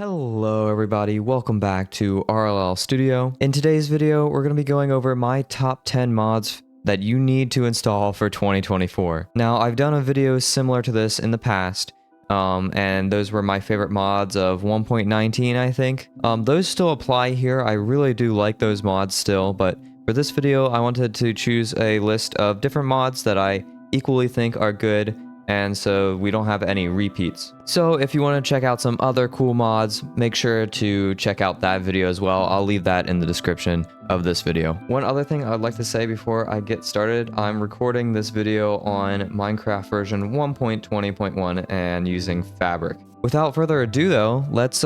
Hello everybody, welcome back to RLL Studio. In today's video, we're going to be going over my top 10 mods that you need to install for 2024. Now, I've done a video similar to this in the past, and those were my favorite mods of 1.19, I think. Those still apply here. I really do like those mods still, but for this video, I wanted to choose a list of different mods that I equally think are good, and so we don't have any repeats. So if you want to check out some other cool mods, make sure to check out that video as well. I'll leave that in the description of this video. One other thing I'd like to say before I get started, I'm recording this video on Minecraft version 1.20.1 and using Fabric. Without further ado though, let's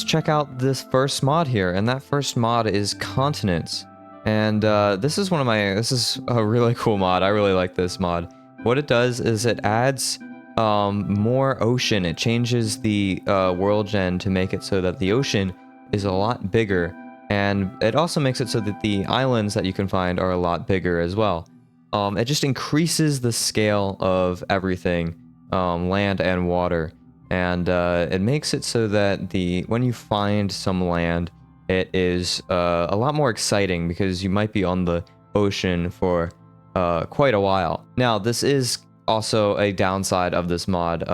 check out this first mod here, and that first mod is Continents. And this is a really cool mod. I really like this mod. What it does is it adds more ocean. It changes the world gen to make it so that the ocean is a lot bigger, and it also makes it so that the islands that you can find are a lot bigger as well. It just increases the scale of everything, land and water, and it makes it so that when you find some land, it is a lot more exciting because you might be on the ocean for quite a while. Now, this is also a downside of this mod.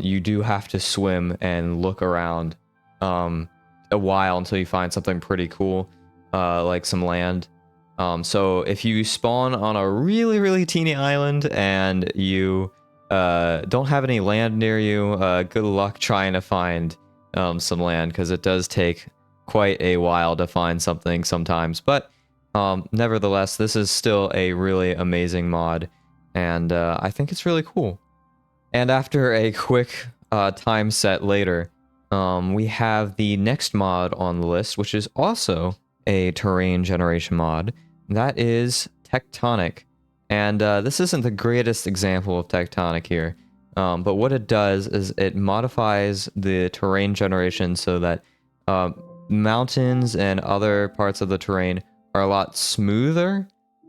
You do have to swim and look around a while until you find something pretty cool, like some land. So if you spawn on a really teeny island and you don't have any land near you, good luck trying to find some land, because it does take quite a while to find something sometimes. But nevertheless, this is still a really amazing mod, and I think it's really cool. And after a quick time set later, we have the next mod on the list, which is also a terrain generation mod. That is Tectonic. And this isn't the greatest example of Tectonic here, but what it does is it modifies the terrain generation so that mountains and other parts of the terrain are a lot smoother,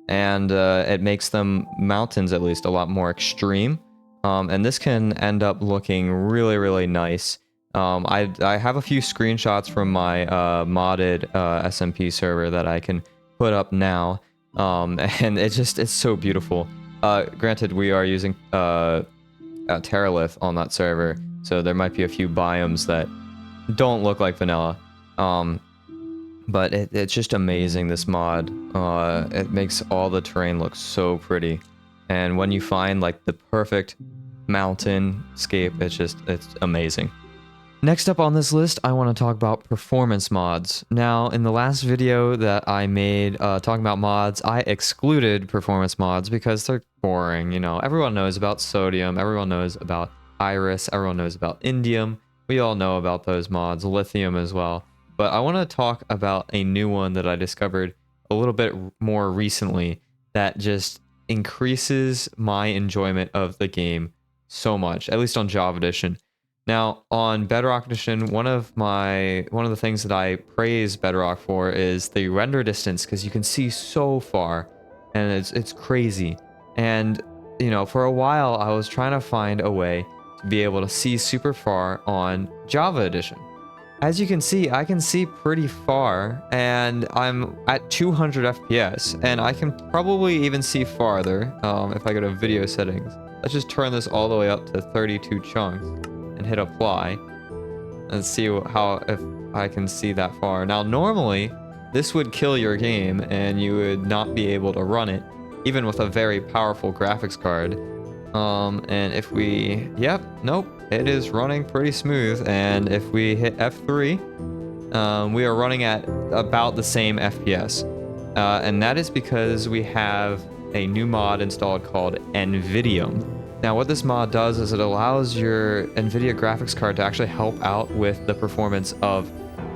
and it makes them, mountains at least, a lot more extreme, and this can end up looking really nice. I have a few screenshots from my modded SMP server that I can put up now, and it's so beautiful. Granted, we are using Terralith on that server, so there might be a few biomes that don't look like vanilla. But it's just amazing, this mod. It makes all the terrain look so pretty. And when you find like the perfect mountainscape, it's amazing. Next up on this list, I want to talk about performance mods. Now, in the last video that I made talking about mods, I excluded performance mods because they're boring. You know, everyone knows about sodium, everyone knows about iris, everyone knows about indium. We all know about those mods, lithium as well. But I want to talk about a new one that I discovered a little bit more recently that just increases my enjoyment of the game so much, at least on Java Edition. Now, on Bedrock Edition, one of the things that I praise Bedrock for is the render distance, because you can see so far, and it's crazy. And you know, for a while I was trying to find a way to be able to see super far on Java Edition. As you can see, I can see pretty far, and I'm at 200 FPS, and I can probably even see farther if I go to video settings. Let's just turn this all the way up to 32 chunks and hit apply and see if I can see that far. Now, normally, this would kill your game, and you would not be able to run it, even with a very powerful graphics card. And if nope, it is running pretty smooth, and if we hit F3, we are running at about the same FPS. And that is because we have a new mod installed called Nvidium. Now, what this mod does is it allows your Nvidia graphics card to actually help out with the performance of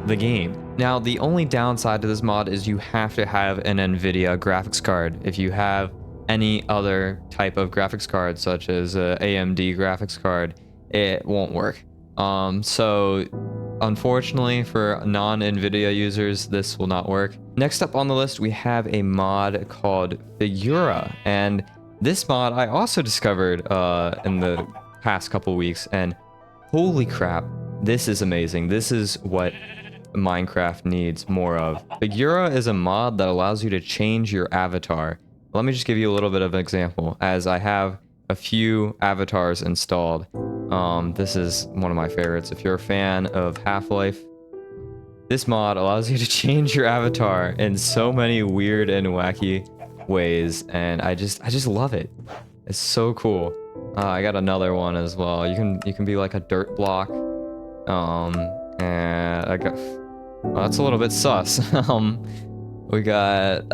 the game. Now, the only downside to this mod is you have to have an Nvidia graphics card. If you have any other type of graphics card, such as a AMD graphics card, it won't work. So unfortunately for non-Nvidia users, this will not work. Next up on the list, we have a mod called Figura, and this mod I also discovered in the past couple weeks, and holy crap, This is amazing. This is what Minecraft needs more of. Figura is a mod that allows you to change your avatar. Let me just give you a little bit of an example, as I have a few avatars installed. This is one of my favorites. If you're a fan of Half-Life, this mod allows you to change your avatar in so many weird and wacky ways, and I just love it. It's so cool. I got another one as well. You can be like a dirt block. And I got, well, that's a little bit sus. We got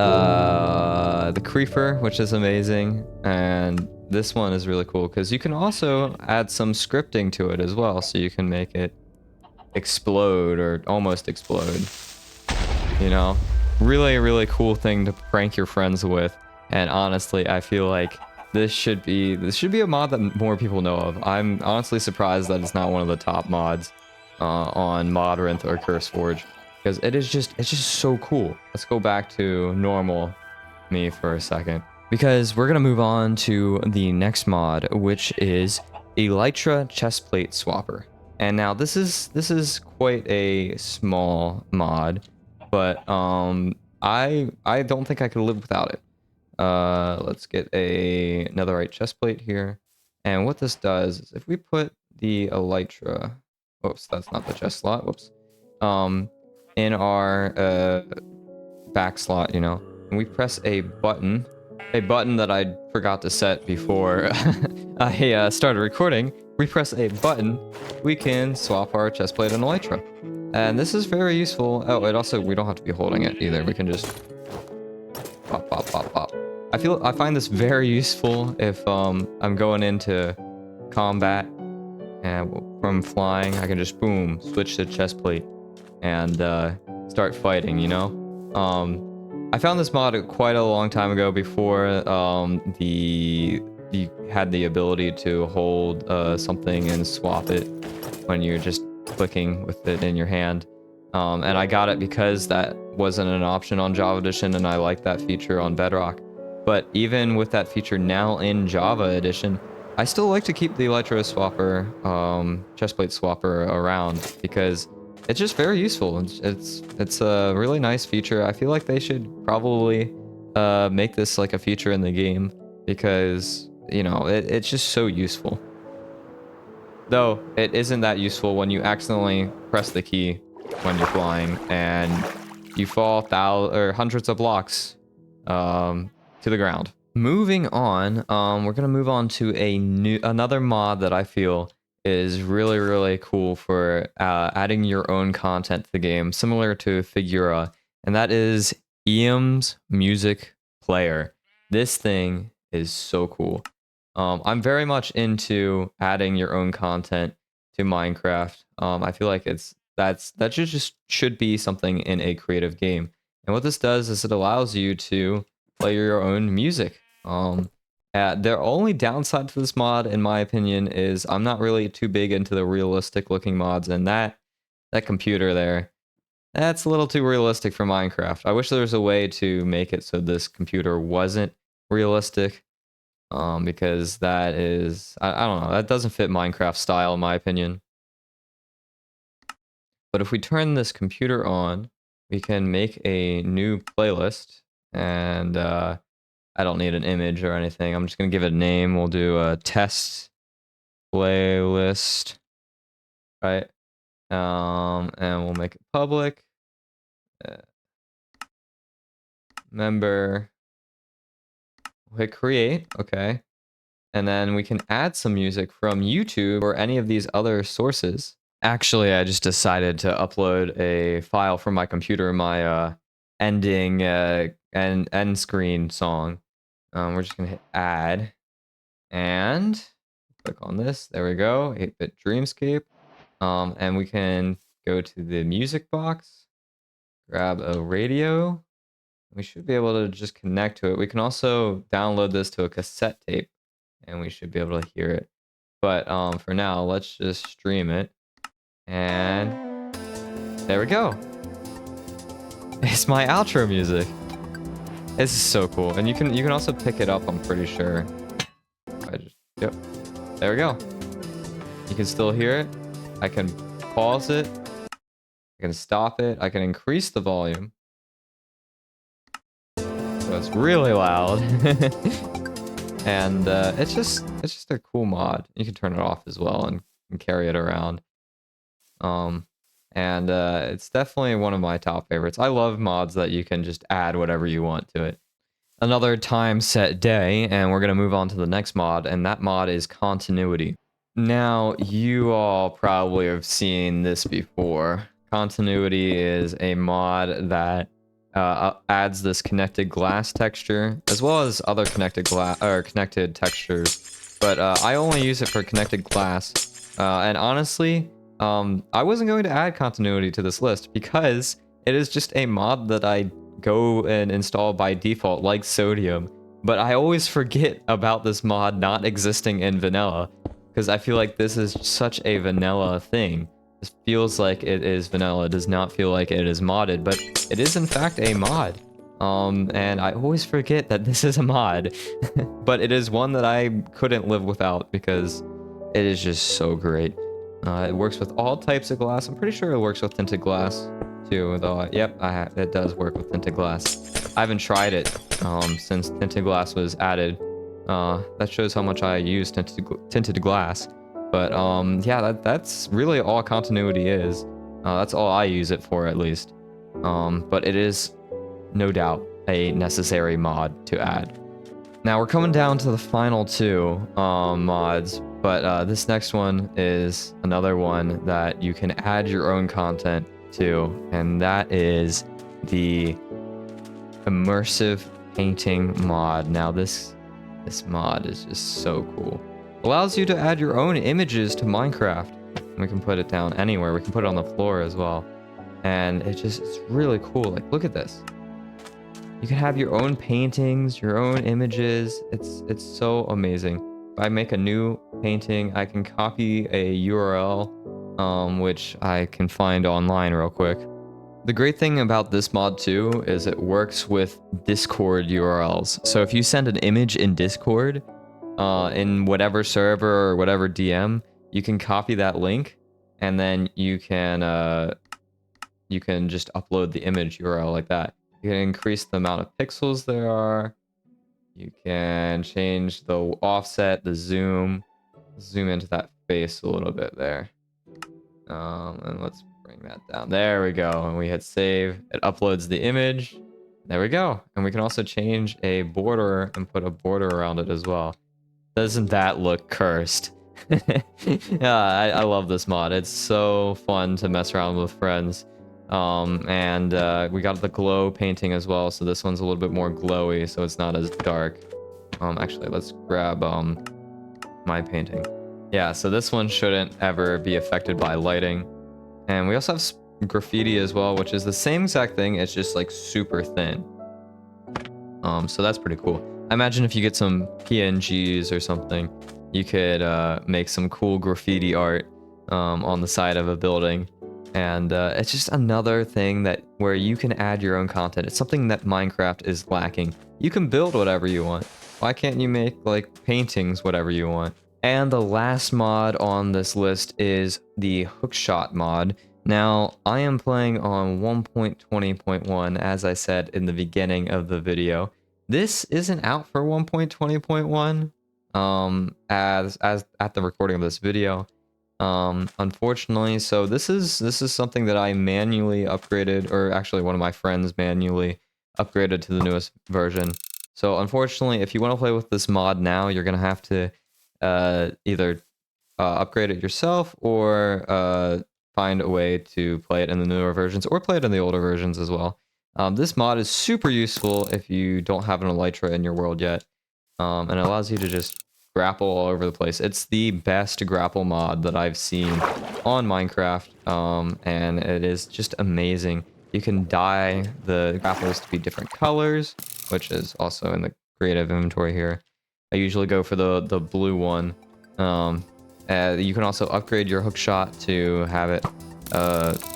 the creeper, which is amazing, and this one is really cool because you can also add some scripting to it as well, so you can make it explode or almost explode. You know, really cool thing to prank your friends with. And honestly, I feel like this should be a mod that more people know of. I'm honestly surprised that it's not one of the top mods on Modrinth or Curseforge, because it's just so cool. Let's go back to normal me for a second, because we're gonna move on to the next mod, which is Elytra Chestplate Swapper. And now this is quite a small mod, but I don't think I could live without it. Let's get a netherite chestplate here, and what this does is if we put the Elytra, whoops, that's not the chest slot, whoops, in our back slot, you know, and we press a button that I forgot to set before I started recording. We press a button, we can swap our chestplate and Elytra, and this is very useful. Oh, it also, we don't have to be holding it either. We can just pop, pop, pop, pop. I find this very useful if I'm going into combat, and from flying, I can just boom, switch to chestplate and start fighting, you know? I found this mod quite a long time ago, before you had the ability to hold something and swap it when you're just clicking with it in your hand. And I got it because that wasn't an option on Java Edition, and I like that feature on Bedrock. But even with that feature now in Java Edition, I still like to keep the Elytra swapper, chestplate swapper around, because it's just very useful. It's a really nice feature. I feel like they should probably make this like a feature in the game, because, you know, it's just so useful. Though it isn't that useful when you accidentally press the key when you're flying and you fall hundreds of blocks to the ground. Moving on, we're gonna move on to another mod that I feel is really cool for adding your own content to the game, similar to Figura, and that is Iam's Music Player. This thing is so cool. I'm very much into adding your own content to Minecraft. I feel like that just should be something in a creative game. And what this does is it allows you to play your own music. The only downside to this mod, in my opinion, is I'm not really too big into the realistic looking mods, and that computer there, that's a little too realistic for Minecraft. I wish there was a way to make it so this computer wasn't realistic, because that is, I don't know, that doesn't fit Minecraft style in my opinion. But if we turn this computer on, we can make a new playlist, and I don't need an image or anything. I'm just gonna give it a name. We'll do a test playlist, right? And we'll make it public. Member. We'll hit create, okay. And then we can add some music from YouTube or any of these other sources. Actually, I just decided to upload a file from my computer, my ending end screen song. We're just gonna hit add and click on this. There we go, 8-bit Dreamscape. And we can go to the music box, grab a radio. We should be able to just connect to it. We can also download this to a cassette tape, and we should be able to hear it. But for now, let's just stream it. And there we go. It's my outro music. This is so cool, and you can also pick it up. I'm pretty sure. Yep. There we go. You can still hear it. I can pause it. I can stop it. I can increase the volume. So it's really loud. And it's just a cool mod. You can turn it off as well and carry it around. It's definitely one of my top favorites. I love mods that you can just add whatever you want to it. Another time set day, and we're gonna move on to the next mod, and that mod is continuity. Now, you all probably have seen this before. Continuity is a mod that adds this connected glass texture, as well as other connected textures. But I only use it for connected glass. And honestly, I wasn't going to add continuity to this list because it is just a mod that I go and install by default, like Sodium. But I always forget about this mod not existing in vanilla, because I feel like this is such a vanilla thing. This feels like it is vanilla. It does not feel like it is modded, but it is in fact a mod. And I always forget that this is a mod, but it is one that I couldn't live without because it is just so great. It works with all types of glass. I'm pretty sure it works with tinted glass too, though. Yep, it does work with tinted glass. I haven't tried it since tinted glass was added. That shows how much I use tinted glass. But yeah, that's really all continuity is. That's all I use it for, at least. But it is no doubt a necessary mod to add. Now we're coming down to the final two mods, but this next one is another one that you can add your own content to, and that is the Immersive Painting mod. Now this mod is just so cool. Allows you to add your own images to Minecraft. We can put it down anywhere. We can put it on the floor as well. And it's really cool. Like, look at this. You can have your own paintings, your own images. It's so amazing. If I make a new painting, I can copy a URL, which I can find online real quick. The great thing about this mod too is it works with Discord URLs. So if you send an image in Discord, in whatever server or whatever DM, you can copy that link, and then you can just upload the image URL like that. You can increase the amount of pixels there are. You can change the offset, the zoom into that face a little bit there. And let's bring that down. There we go. And we hit save. It uploads the image. There we go. And we can also change a border and put a border around it as well. Doesn't that look cursed? Yeah, I love this mod. It's so fun to mess around with friends. We got the glow painting as well, so this one's a little bit more glowy, so it's not as dark. Actually, let's grab my painting. Yeah, so this one shouldn't ever be affected by lighting. And we also have graffiti as well, which is the same exact thing, it's just like super thin. So that's pretty cool. I imagine if you get some PNGs or something, you could make some cool graffiti art on the side of a building. And it's just another thing where you can add your own content. It's something that Minecraft is lacking. You can build whatever you want. Why can't you make like paintings whatever you want? And the last mod on this list is the Hookshot mod. Now, I am playing on 1.20.1, as I said in the beginning of the video. This isn't out for 1.20.1 as at the recording of this video. Unfortunately, so this is something that I manually upgraded, or actually one of my friends manually upgraded to the newest version. So unfortunately, if you want to play with this mod now, you're gonna have to either upgrade it yourself or find a way to play it in the newer versions, or play it in the older versions as well. This mod is super useful if you don't have an Elytra in your world yet, and it allows you to just grapple all over the place. It's the best grapple mod that I've seen on Minecraft, and it is just amazing. You can dye the grapples to be different colors, which is also in the creative inventory here. I usually go for the blue one. You can also upgrade your hookshot to have it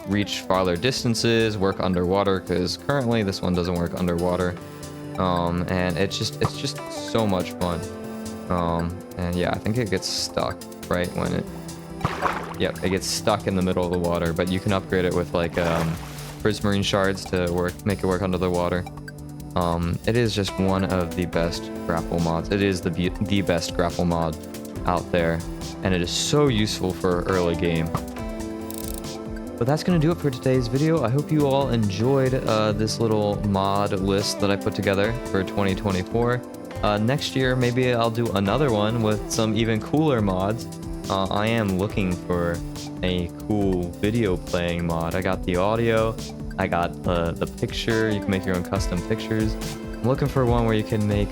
reach farther distances, work underwater, because currently this one doesn't work underwater. And it's just so much fun. And yeah, I think it gets stuck right when it Yep, it gets stuck in the middle of the water, but you can upgrade it with like prismarine shards to make it work under the water. It is just one of the best grapple mods. It is the best grapple mod out there, and it is so useful for early game. But that's going to do it for today's video. I hope you all enjoyed this little mod list that I put together for 2024. Next year, maybe I'll do another one with some even cooler mods. I am looking for a cool video playing mod. I got the audio, I got the picture. You can make your own custom pictures. I'm looking for one where you can make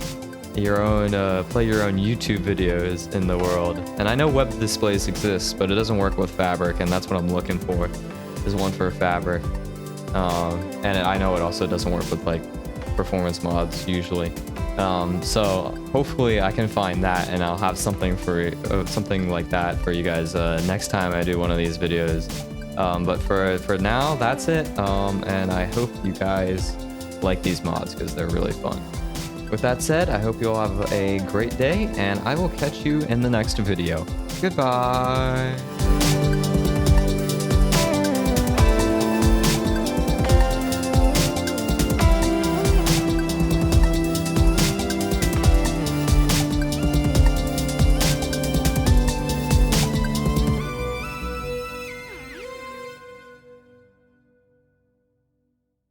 your own, play your own YouTube videos in the world. And I know web displays exist, but it doesn't work with Fabric, and that's what I'm looking for. Is one for Fabric. And I know it also doesn't work with like performance mods usually. So hopefully I can find that, and I'll have something for something like that for you guys next time I do one of these videos. But for now, that's it. And I hope you guys like these mods because they're really fun. With that said, I hope you all have a great day, and I will catch you in the next video. Goodbye.